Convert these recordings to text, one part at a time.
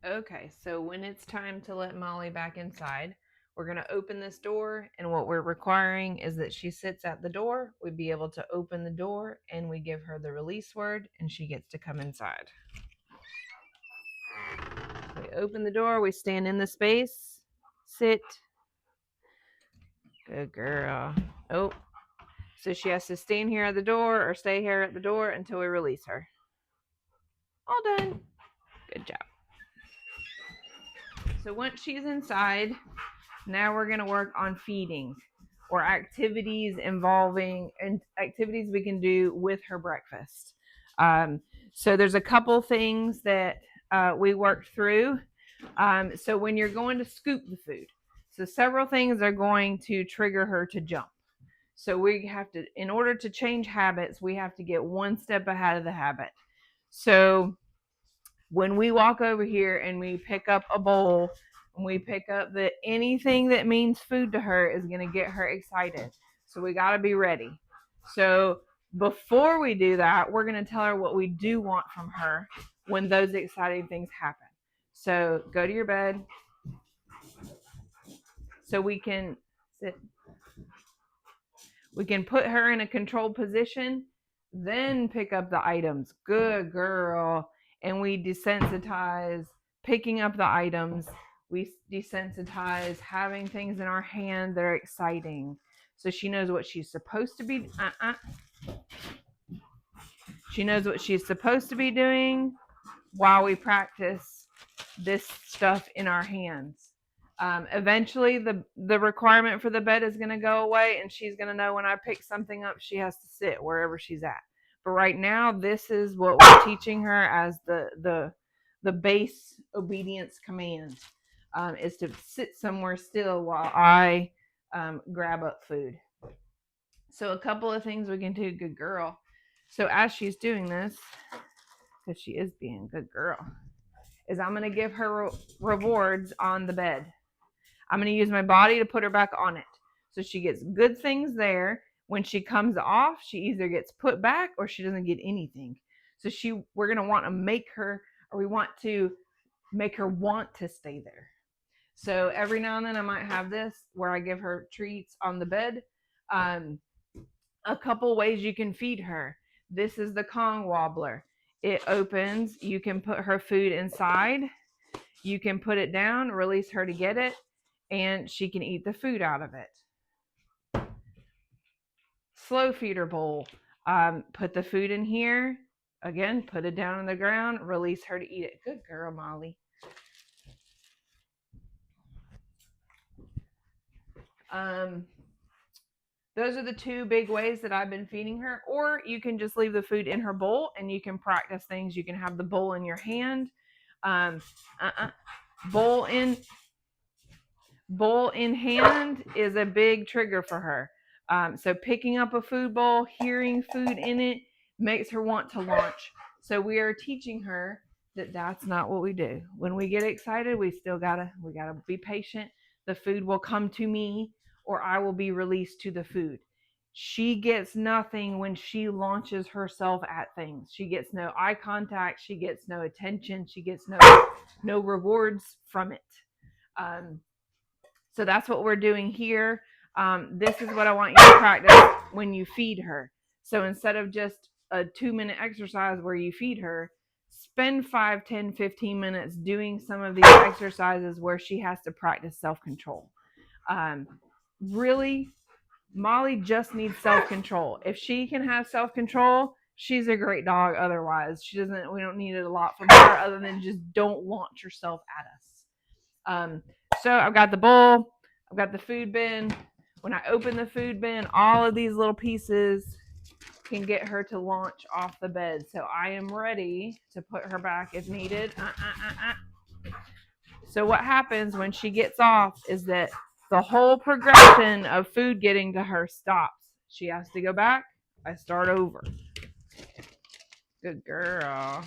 Okay, so when it's time to let Molly back inside, we're going to open this door, and what we're requiring is that she sits at the door. We'd be able to open the door, and we give her the release word, and she gets to come inside. We open the door, we stand in the space, sit. Good girl. Oh, so she has to stand here at the door or stay here at the door until we release her. All done. Good job. So once she's inside, now we're going to work on feeding or activities involving and activities we can do with her breakfast. So there's a couple things that we worked through. So when you're going to scoop the food, so several things are going to trigger her to jump. So we have to, in order to change habits, we have to get one step ahead of the habit. So when we walk over here and we pick up a bowl, and we pick up that anything that means food to her is going to get her excited. So we got to be ready. So before we do that, we're going to tell her what we do want from her when those exciting things happen. So go to your bed. So we can sit. We can put her in a controlled position, then pick up the items. Good girl. And we desensitize picking up the items. We desensitize having things in our hand that are exciting. So she knows what she's supposed to be. She knows what she's supposed to be doing while we practice this stuff in our hands. Eventually, the requirement for the bed is going to go away, and she's going to know when I pick something up, she has to sit wherever she's at. But right now, this is what we're teaching her as the base obedience command, is to sit somewhere still while I grab up food. So a couple of things we can do, good girl. So as she's doing this, because she is being a good girl, is I'm going to give her rewards on the bed. I'm going to use my body to put her back on it. So she gets good things there. When she comes off, she either gets put back or she doesn't get anything. So we're going to want to make her, or we want to make her want to stay there. So every now and then I might have this where I give her treats on the bed. A couple ways you can feed her. This is the Kong wobbler. It opens. You can put her food inside. You can put it down, release her to get it, and she can eat the food out of it. Slow feeder bowl. Put the food in here. Again, put it down on the ground, release her to eat it. Good girl, Molly. Those are the two big ways that I've been feeding her. Or you can just leave the food in her bowl and you can practice things. You can have the bowl in your hand. Bowl in hand is a big trigger for her. So picking up a food bowl, hearing food in it, makes her want to launch. So we are teaching her that that's not what we do. When we get excited, we gotta be patient. The food will come to me, or I will be released to the food. She gets nothing when she launches herself at things. She gets no eye contact. She gets no attention. She gets no rewards from it. So that's what we're doing here. This is what I want you to practice when you feed her. So instead of just a 2-minute exercise where you feed her, spend 5, 10, 15 minutes doing some of these exercises where she has to practice self-control. Really, Molly just needs self-control. If she can have self-control, she's a great dog. Otherwise, we don't need it a lot from her other than just don't launch yourself at us. So I've got the bowl, I've got the food bin. When I open the food bin, all of these little pieces can get her to launch off the bed. So I am ready to put her back if needed. So what happens when she gets off is that the whole progression of food getting to her stops. She has to go back. I start over. Good girl.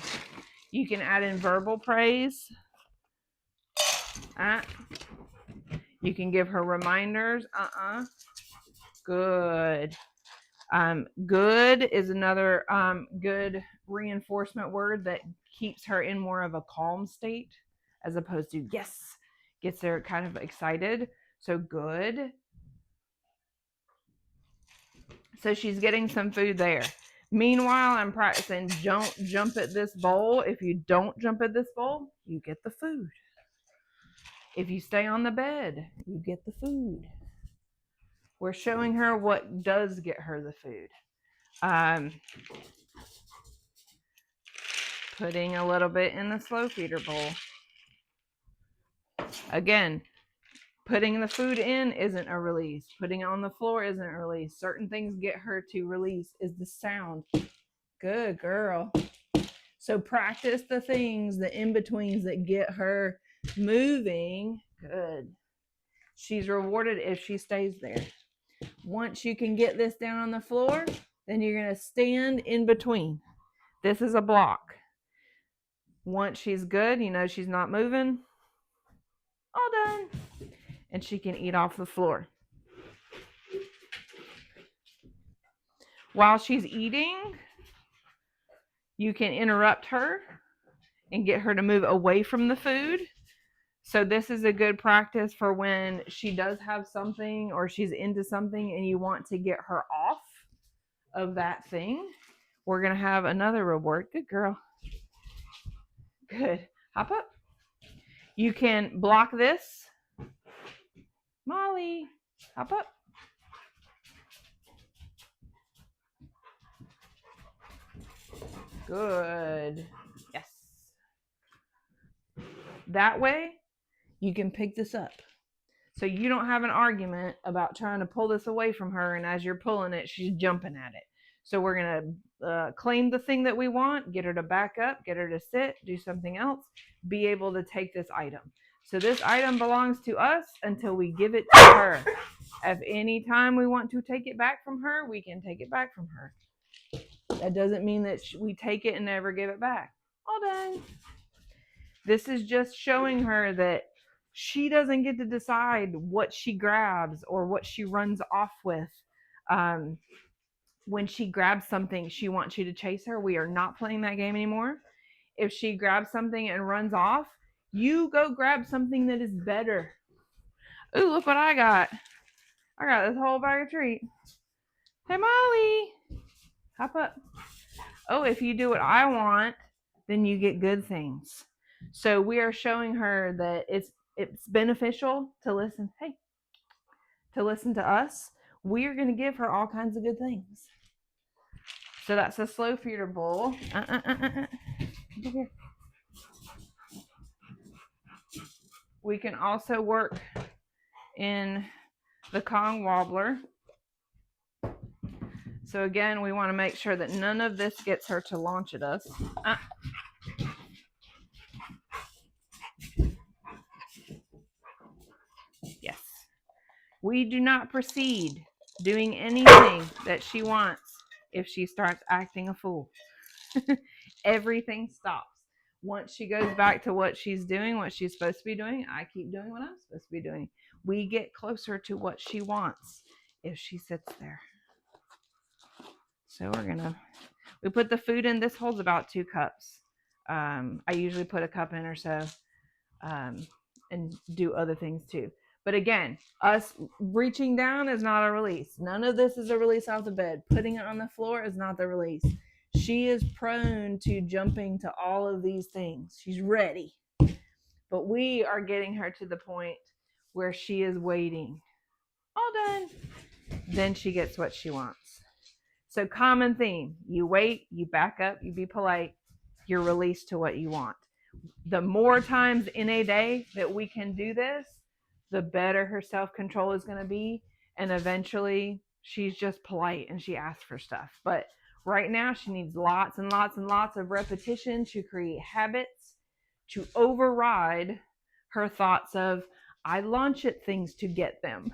You can add in verbal praise. You can give her reminders. Good. Good is another good reinforcement word that keeps her in more of a calm state. as opposed to yes, gets her kind of excited. So good. So she's getting some food there. Meanwhile, I'm practicing don't jump at this bowl. If you don't jump at this bowl, you get the food. If you stay on the bed, you get the food. We're showing her what does get her the food. Putting a little bit in the slow feeder bowl. Again, putting the food in isn't a release. Putting it on the floor isn't a release. Certain things get her to release is the sound. Good girl. So practice the things, the in-betweens that get her moving. Good. She's rewarded if she stays there. Once you can get this down on the floor, then you're going to stand in between. This is a block. Once she's good, you know she's not moving. All done. And she can eat off the floor. While she's eating, you can interrupt her and get her to move away from the food. So this is a good practice for when she does have something or she's into something and you want to get her off of that thing. We're going to have another reward. Good girl. Good. Hop up. You can block this. Molly, hop up. Good. Yes. That way, you can pick this up. So you don't have an argument about trying to pull this away from her, and as you're pulling it, she's jumping at it. So we're going to claim the thing that we want, get her to back up, get her to sit, do something else, be able to take this item. So this item belongs to us until we give it to her. If any time we want to take it back from her, we can take it back from her. That doesn't mean that we take it and never give it back. All done. This is just showing her that she doesn't get to decide what she grabs or what she runs off with. When she grabs something, she wants you to chase her. We are not playing that game anymore. If she grabs something and runs off, you go grab something that is better. Ooh, look what I got. I got this whole bag of treats. Hey, Molly, hop up. Oh, if you do what I want, then you get good things. So we are showing her that it's beneficial to listen. Hey, to listen to us. We are going to give her all kinds of good things. So that's a slow feeder bowl. Here. We can also work in the Kong wobbler. So again, we want to make sure that none of this gets her to launch at us. Yes. We do not proceed doing anything that she wants if she starts acting a fool. Everything stops. Once she goes back to what she's doing, what she's supposed to be doing, I keep doing what I'm supposed to be doing. We get closer to what she wants if she sits there. So we put the food in. This holds about 2 cups. I usually put a cup in or so and do other things too. But again, us reaching down is not a release. None of this is a release off the bed. Putting it on the floor is not the release. She is prone to jumping to all of these things. She's ready. But we are getting her to the point where she is waiting. All done. Then she gets what she wants. So common theme. You wait, you back up, you be polite, you're released to what you want. The more times in a day that we can do this, the better her self-control is going to be. And eventually she's just polite and she asks for stuff. But right now she needs lots and lots and lots of repetition to create habits, to override her thoughts of, I launch at things to get them.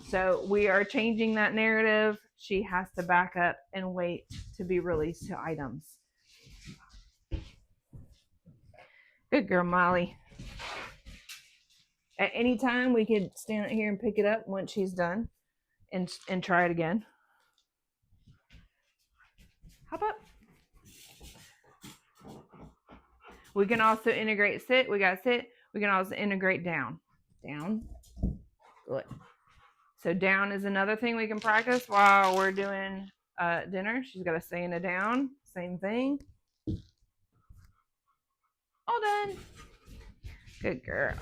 So we are changing that narrative. She has to back up and wait to be released to items. Good girl, Molly. At any time, we could stand here and pick it up once she's done and try it again. Hop up. We can also integrate sit. We got sit. We can also integrate down. Down. Good. So down is another thing we can practice while we're doing dinner. She's got to stay in a down. Same thing. All done. Good girl.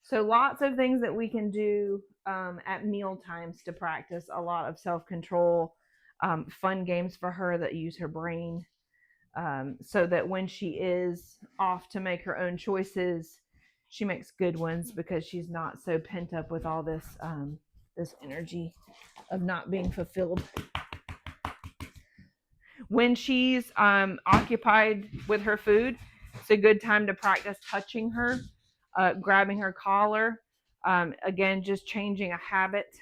So lots of things that we can do at meal times to practice a lot of self-control, fun games for her that use her brain, so that when she is off to make her own choices, she makes good ones because she's not so pent up with all this this energy of not being fulfilled. When she's occupied with her food, it's a good time to practice touching her, grabbing her collar. Again, just changing a habit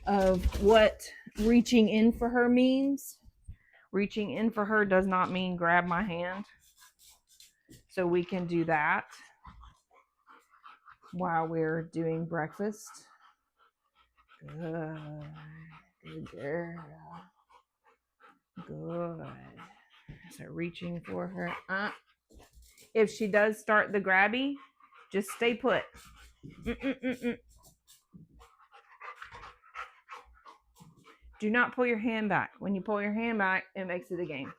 of what reaching in for her means. Reaching in for her does not mean grab my hand. So we can do that while we're doing breakfast. Good. Good girl. Good. So reaching for her. If she does start the grabby, just stay put. Do not pull your hand back. When you pull your hand back, it makes it a game.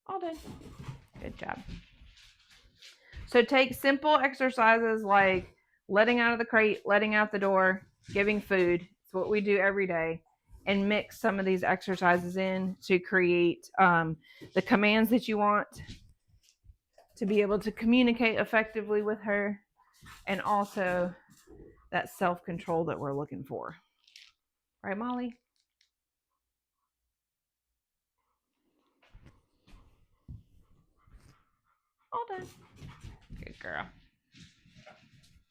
All done. Good job. So take simple exercises like letting out of the crate, letting out the door, giving food. It's what we do every day. And mix some of these exercises in to create the commands that you want to be able to communicate effectively with her, and also that self-control that we're looking for. Right, Molly? All done. Good girl.